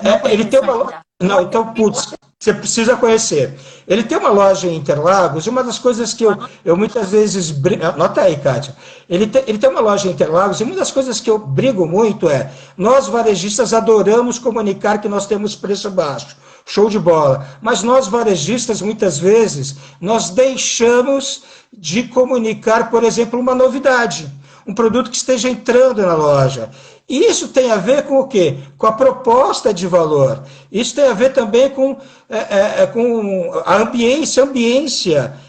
não Ele tem conheço uma. ainda. Não, então, putz, você precisa conhecer. Ele tem uma loja em Interlagos, e uma das coisas que eu muitas vezes. Anota aí, Kátia. Ele tem uma loja em Interlagos, e uma das coisas que eu brigo muito é: nós varejistas adoramos comunicar que nós temos preço baixo. Show de bola. Mas nós varejistas, muitas vezes, nós deixamos de comunicar, por exemplo, uma novidade, um produto que esteja entrando na loja. E isso tem a ver com o quê? Com a proposta de valor. Isso tem a ver também com a ambiência.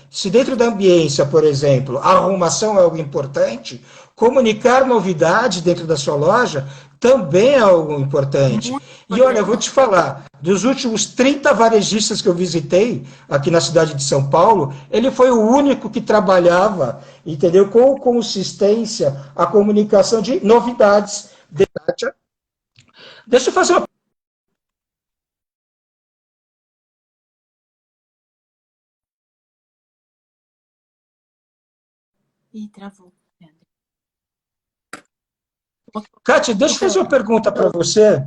Se dentro da ambiência, por exemplo, a arrumação é algo importante, comunicar novidade dentro da sua loja também é algo importante. Muito E olha, eu vou te importante. falar, dos últimos 30 varejistas que eu visitei aqui na cidade de São Paulo, ele foi o único que trabalhava, entendeu, com consistência a comunicação de novidades. Deixa eu fazer uma. Ih, travou. Kátia, deixa eu fazer uma pergunta para você.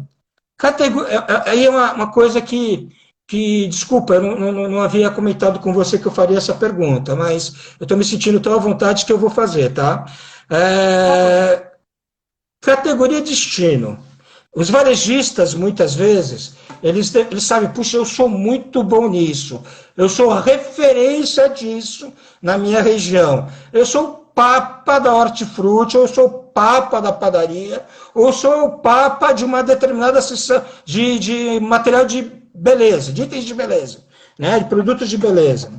Aí é uma coisa desculpa, eu não havia comentado com você que eu faria essa pergunta, mas eu estou me sentindo tão à vontade que eu vou fazer, tá? Por favor. Categoria destino. Os varejistas, muitas vezes, eles sabem, puxa, eu sou muito bom nisso, eu sou referência disso na minha região, eu sou o papa da hortifruti, ou eu sou o papa da padaria, ou eu sou o papa de uma determinada seção de material de beleza, de itens de beleza, né, de produtos de beleza.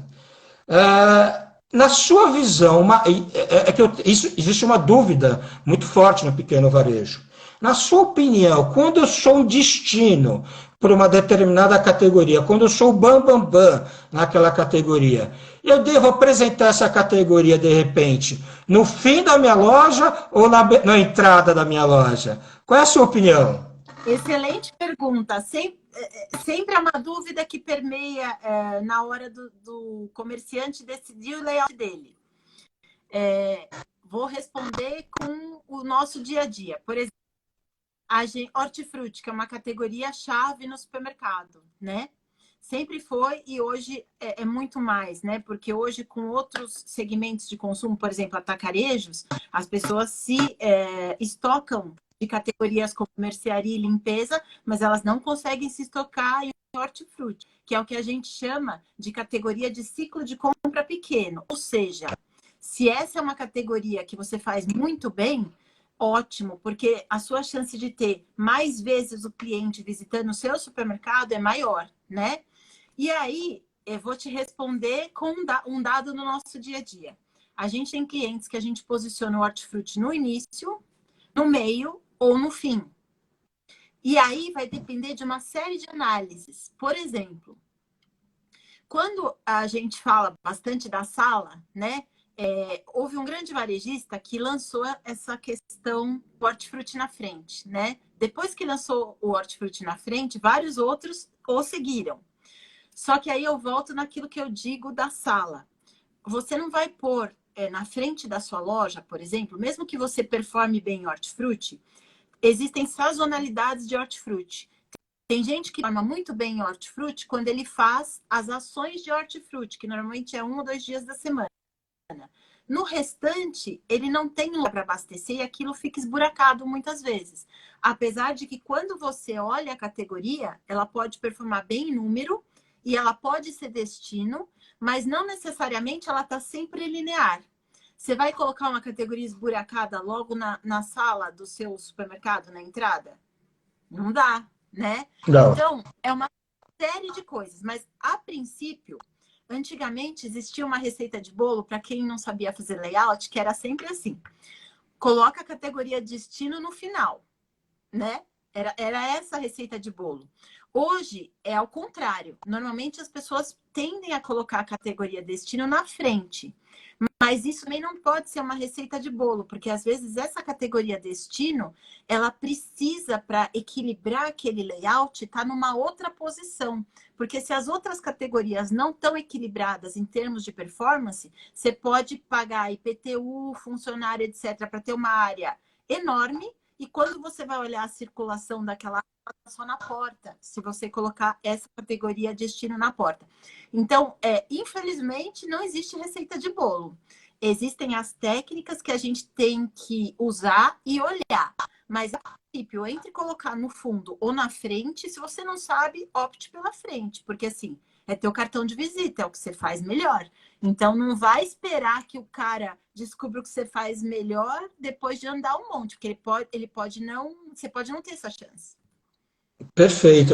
Na sua visão, existe uma dúvida muito forte no pequeno varejo. Na sua opinião, quando eu sou um destino para uma determinada categoria, quando eu sou o bam bam naquela categoria, eu devo apresentar essa categoria de repente no fim da minha loja ou na entrada da minha loja? Qual é a sua opinião? Excelente pergunta. Sempre há uma dúvida que permeia na hora do comerciante decidir o layout dele. Vou responder com o nosso dia a dia. Por exemplo, hortifruti, que é uma categoria-chave no supermercado, né? Sempre foi e hoje é muito mais, né? Porque hoje, com outros segmentos de consumo, por exemplo, atacarejos, as pessoas se estocam de categorias como mercearia e limpeza, mas elas não conseguem se estocar em hortifruti, que é o que a gente chama de categoria de ciclo de compra pequeno. Ou seja, se essa é uma categoria que você faz muito bem, ótimo, porque a sua chance de ter mais vezes o cliente visitando o seu supermercado é maior, né? E aí, eu vou te responder com um dado no nosso dia a dia. A gente tem clientes que a gente posiciona o hortifruti no início, no meio ou no fim. E aí vai depender de uma série de análises. Por exemplo, quando a gente fala bastante da sala, né? houve um grande varejista que lançou essa questão do hortifruti na frente, né? Depois que lançou o hortifruti na frente, vários outros o seguiram. Só que aí eu volto naquilo que eu digo da sala. Você não vai pôr na frente da sua loja, por exemplo, mesmo que você performe bem hortifruti, existem sazonalidades de hortifruti. Tem gente que forma muito bem em hortifruti quando ele faz as ações de hortifruti, que normalmente é 1 ou 2 dias da semana. No restante, ele não tem lugar para abastecer e aquilo fica esburacado muitas vezes. Apesar de que quando você olha a categoria, ela pode performar bem em número e ela pode ser destino, mas não necessariamente ela está sempre linear. Você vai colocar uma categoria esburacada logo na sala do seu supermercado, na entrada? Não dá, né? Não. Então, é uma série de coisas, mas a princípio, antigamente existia uma receita de bolo, para quem não sabia fazer layout, que era sempre assim. Coloca a categoria destino no final, né? Era essa a receita de bolo. Hoje é ao contrário. Normalmente as pessoas tendem a colocar a categoria destino na frente. Mas isso também não pode ser uma receita de bolo, porque às vezes essa categoria destino, ela precisa, para equilibrar aquele layout, estar numa outra posição. Porque se as outras categorias não estão equilibradas em termos de performance, você pode pagar IPTU, funcionário, etc., para ter uma área enorme, e quando você vai olhar a circulação daquela área, só na porta, se você colocar essa categoria destino na porta. Então, infelizmente, não existe receita de bolo. Existem as técnicas que a gente tem que usar e olhar. Mas, a princípio, entre colocar no fundo ou na frente, se você não sabe, opte pela frente. Porque, assim, é teu cartão de visita, é o que você faz melhor. Então, não vai esperar que o cara descubra o que você faz melhor depois de andar um monte. Porque ele pode não... Você pode não ter essa chance. Perfeito.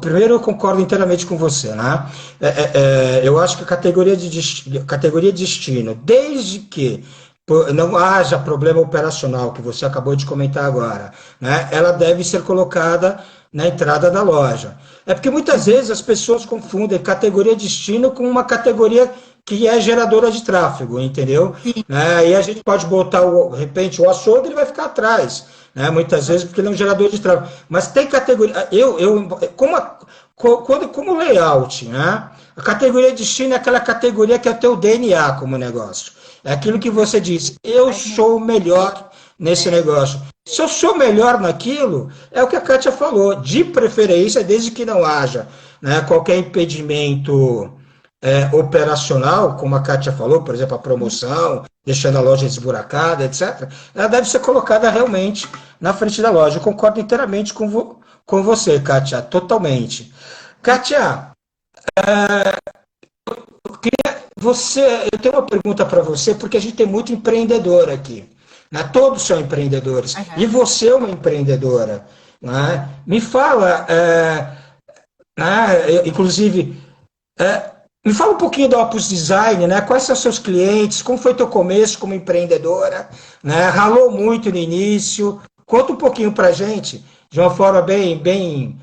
Primeiro, eu concordo inteiramente com você, né? Eu acho que a categoria destino, desde que não haja problema operacional, que você acabou de comentar agora, né? Ela deve ser colocada na entrada da loja. É porque muitas vezes as pessoas confundem categoria destino com uma categoria que é geradora de tráfego, entendeu? Sim. Aí a gente pode botar, de repente, o açougue, ele vai ficar atrás, né? Muitas vezes porque ele é um gerador de tráfego. Mas tem categoria. Como layout, né? A categoria de destino é aquela categoria que é o teu DNA como negócio. É aquilo que você diz, eu sou melhor nesse negócio. Se eu sou melhor naquilo, é o que a Kátia falou, de preferência, desde que não haja, né, qualquer impedimento operacional, como a Kátia falou, por exemplo, a promoção, deixando a loja esburacada, etc., ela deve ser colocada realmente na frente da loja. Eu concordo inteiramente com você, Kátia, totalmente. Kátia, eu tenho uma pergunta para você, porque a gente tem muito empreendedor aqui. Né? Todos são empreendedores. Uhum. E você é uma empreendedora. Né? Me fala, inclusive, me fala um pouquinho da Opus Design, né? Quais são os seus clientes? Como foi teu começo como empreendedora? Né? Ralou muito no início? Conta um pouquinho para a gente, de uma forma bem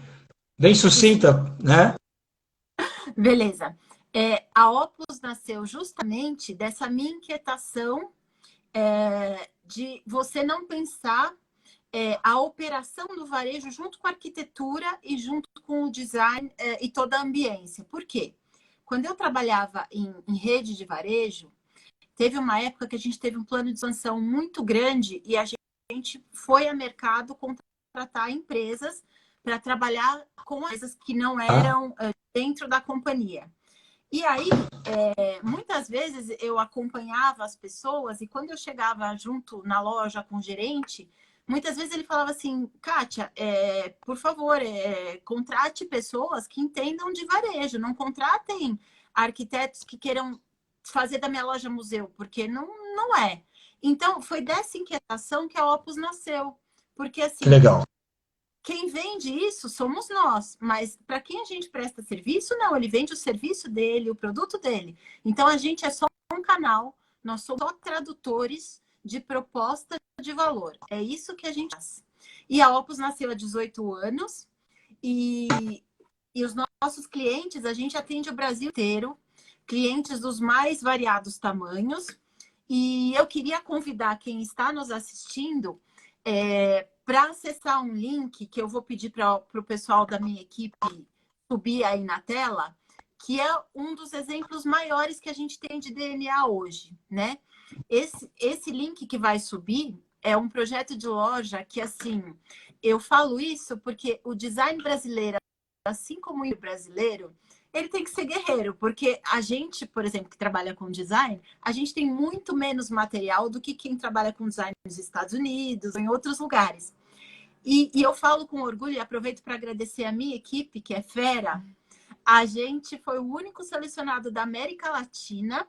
sucinta, né? Beleza. A Opus nasceu justamente dessa minha inquietação de você não pensar a operação do varejo junto com a arquitetura e junto com o design e toda a ambiência. Por quê? Quando eu trabalhava em rede de varejo, teve uma época que a gente teve um plano de expansão muito grande e a gente foi a mercado contratar empresas para trabalhar com empresas que não eram dentro da companhia. E aí, muitas vezes eu acompanhava as pessoas e quando eu chegava junto na loja com o gerente, muitas vezes ele falava assim, Kátia, por favor, contrate pessoas que entendam de varejo, não contratem arquitetos que queiram fazer da minha loja museu, porque não é. Então, foi dessa inquietação que a Opus nasceu. Porque, assim, Que legal. quem vende isso somos nós, mas para quem a gente presta serviço, não, ele vende o serviço dele, o produto dele. Então a gente é só um canal, nós somos só tradutores de proposta de valor. É isso que a gente faz. E a Opus nasceu há 18 anos e os nossos clientes, a gente atende o Brasil inteiro. clientes dos mais variados tamanhos. E eu queria convidar quem está nos assistindo para acessar um link que eu vou pedir para o pessoal da minha equipe subir aí na tela, que é um dos exemplos maiores que a gente tem de DNA hoje, né? Esse link que vai subir é um projeto de loja que, assim, eu falo isso porque o design brasileiro, assim como o brasileiro, ele tem que ser guerreiro, porque a gente, por exemplo, que trabalha com design, a gente tem muito menos material do que quem trabalha com design nos Estados Unidos ou em outros lugares. E eu falo com orgulho e aproveito para agradecer a minha equipe, que é fera. A gente foi o único selecionado da América Latina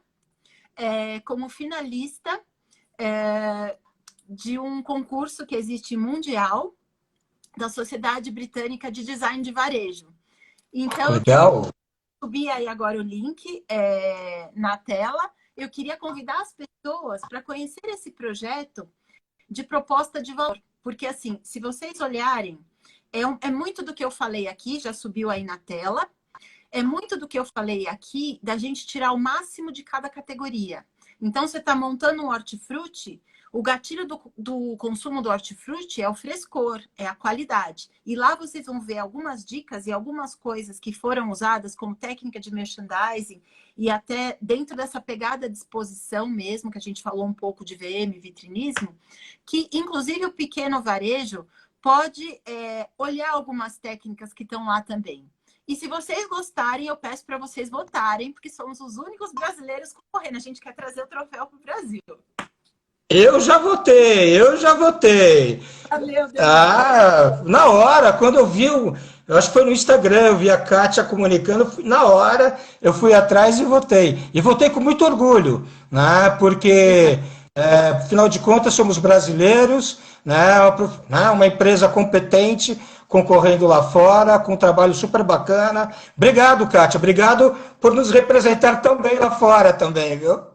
como finalista de um concurso que existe mundial da Sociedade Britânica de Design de Varejo. Então, legal. Eu subi aí agora o link na tela. Eu queria convidar as pessoas para conhecer esse projeto de proposta de valor. Porque, assim, se vocês olharem, é muito do que eu falei aqui, já subiu aí na tela. É muito do que eu falei aqui, da gente tirar o máximo de cada categoria. Então, você está montando um hortifruti, o gatilho do consumo do hortifruti é o frescor, é a qualidade. E lá vocês vão ver algumas dicas e algumas coisas que foram usadas como técnica de merchandising e até dentro dessa pegada de exposição mesmo, que a gente falou um pouco de VM, vitrinismo, que inclusive o pequeno varejo pode olhar algumas técnicas que estão lá também. E se vocês gostarem, eu peço para vocês votarem, porque somos os únicos brasileiros concorrendo. A gente quer trazer o troféu para o Brasil. Eu já votei. Valeu, na hora, quando eu vi, eu acho que foi no Instagram, eu vi a Kátia comunicando, na hora eu fui atrás e votei. E votei com muito orgulho, né? Porque, afinal de contas, somos brasileiros, né? Uma empresa competente, concorrendo lá fora, com um trabalho super bacana. Obrigado, Kátia. Obrigado por nos representar tão bem lá fora também, viu?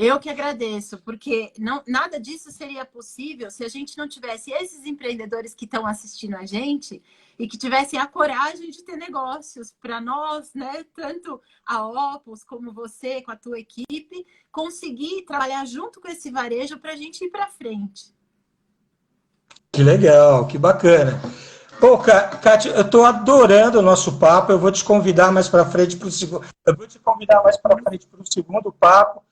Eu que agradeço, porque nada disso seria possível se a gente não tivesse esses empreendedores que estão assistindo a gente e que tivessem a coragem de ter negócios para nós, né? Tanto a Opus como você, com a tua equipe, conseguir trabalhar junto com esse varejo para a gente ir para frente. Que legal, que bacana. Pô, Kátia, eu estou adorando o nosso papo. Eu vou te convidar mais para frente para o segundo. Eu vou te convidar mais para frente para o segundo papo.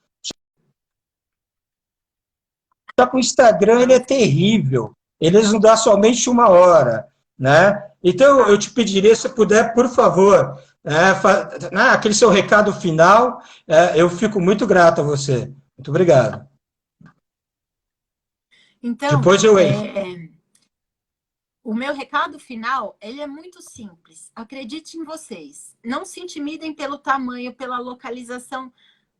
Só que o Instagram ele é terrível. Eles não dão somente 1 hora, né? Então eu te pediria, se puder, por favor, aquele seu recado final. Eu fico muito grato a você. Muito obrigado. Então, depois eu o meu recado final, ele é muito simples. Acredite em vocês. Não se intimidem pelo tamanho, pela localização.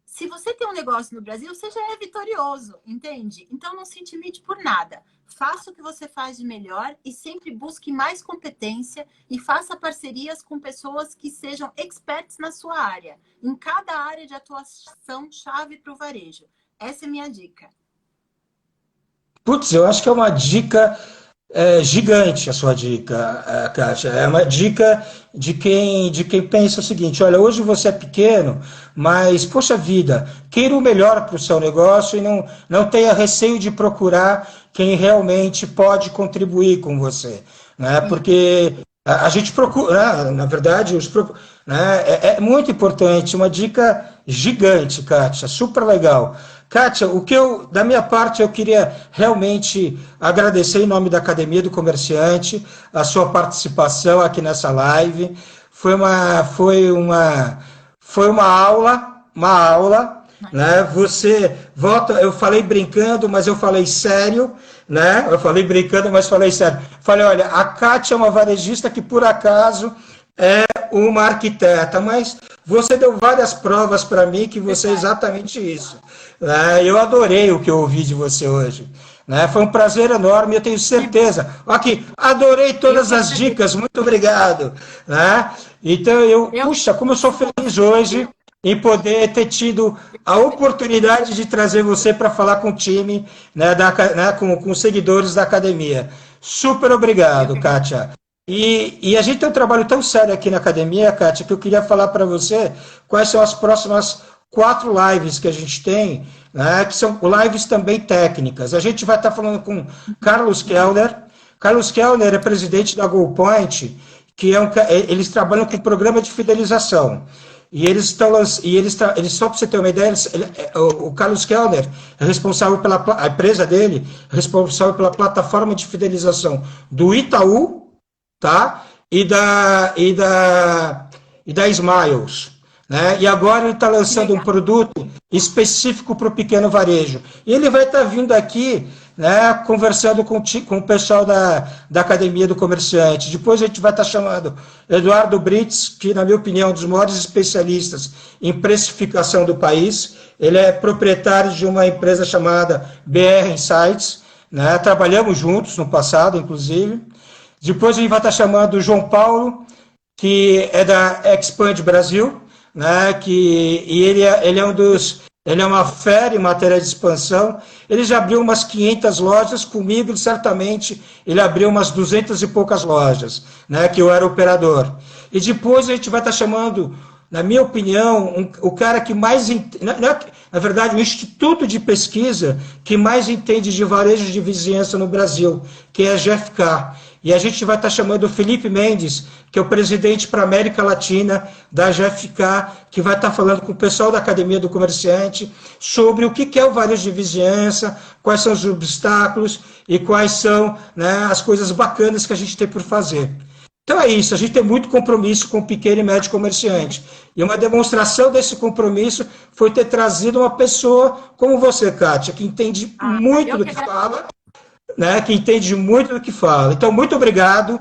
Se você tem um negócio no Brasil, você já é vitorioso, entende? Então não se intimide por nada. Faça o que você faz de melhor e sempre busque mais competência e faça parcerias com pessoas que sejam experts na sua área, em cada área de atuação chave para o varejo. Essa é a minha dica. Putz, eu acho que é uma dica gigante a sua dica, Kátia. É uma dica de quem pensa o seguinte: olha, hoje você é pequeno, mas, poxa vida, queira o melhor para o seu negócio e não tenha receio de procurar quem realmente pode contribuir com você, né? Porque a gente procura, na verdade, é muito importante, uma dica gigante, Kátia, super legal. Kátia, da minha parte, eu queria realmente agradecer em nome da Academia do Comerciante a sua participação aqui nessa live. Foi uma aula, né? Você volta, eu falei brincando, mas eu falei sério, né? Eu falei brincando, mas falei sério. Falei, olha, a Kátia é uma varejista que por acaso é uma arquiteta, mas você deu várias provas para mim que você é exatamente isso. Eu adorei o que eu ouvi de você hoje. Foi um prazer enorme, eu tenho certeza. Aqui, adorei todas as dicas, muito obrigado. Então, puxa, como eu sou feliz hoje em poder ter tido a oportunidade de trazer você para falar com o time, com os seguidores da academia. Super obrigado, Kátia. E a gente tem um trabalho tão sério aqui na academia, Kátia, que eu queria falar para você quais são as próximas 4 lives que a gente tem, né, que são lives também técnicas. A gente vai estar falando com Carlos Kellner. Carlos Kellner é presidente da GoPoint, que eles trabalham com programa de fidelização. E eles estão só para você ter uma ideia, o Carlos Kellner é responsável a empresa dele, é responsável pela plataforma de fidelização do Itaú, tá? E da Smiles. Né? E agora ele está lançando um produto específico para o pequeno varejo. E ele vai estar vindo aqui, né, conversando com o pessoal da Academia do Comerciante. Depois a gente vai estar chamando Eduardo Brits, que, na minha opinião, é um dos maiores especialistas em precificação do país. Ele é proprietário de uma empresa chamada BR Insights. Né? Trabalhamos juntos no passado, inclusive. Depois a gente vai estar chamando o João Paulo, que é da Expand Brasil, né, ele é uma fera em matéria de expansão. Ele já abriu umas 500 lojas, comigo certamente ele abriu umas 200 e poucas lojas, né, que eu era operador. E depois a gente vai estar chamando, na minha opinião, o cara que mais, na verdade, o instituto de pesquisa que mais entende de varejo de vizinhança no Brasil, que é a GfK. E a gente vai estar chamando o Felipe Mendes, que é o presidente para a América Latina da GfK, que vai estar falando com o pessoal da Academia do Comerciante sobre o que é o varejo de vizinhança, quais são os obstáculos e quais são, né, as coisas bacanas que a gente tem por fazer. Então é isso, a gente tem muito compromisso com o pequeno e médio comerciante. E uma demonstração desse compromisso foi ter trazido uma pessoa como você, Kátia, que entende muito do que fala, né, que entende muito do que fala. Então, muito obrigado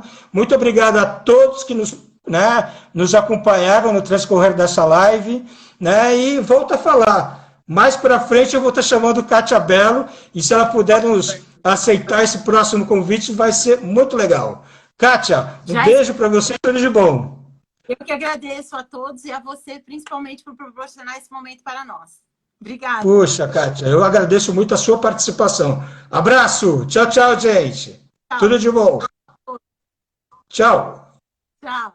a todos que nos acompanharam no transcorrer dessa live, né, e volto a falar, mais para frente eu vou estar chamando Kátia Bello, e se ela puder nos aceitar esse próximo convite, vai ser muito legal. Kátia, um beijo para você e tudo de bom. Eu que agradeço a todos e a você, principalmente, por proporcionar esse momento para nós. Obrigada. Puxa, Kátia, eu agradeço muito a sua participação. Abraço. Tchau, tchau, gente. Tchau. Tudo de bom. Tchau. Tchau.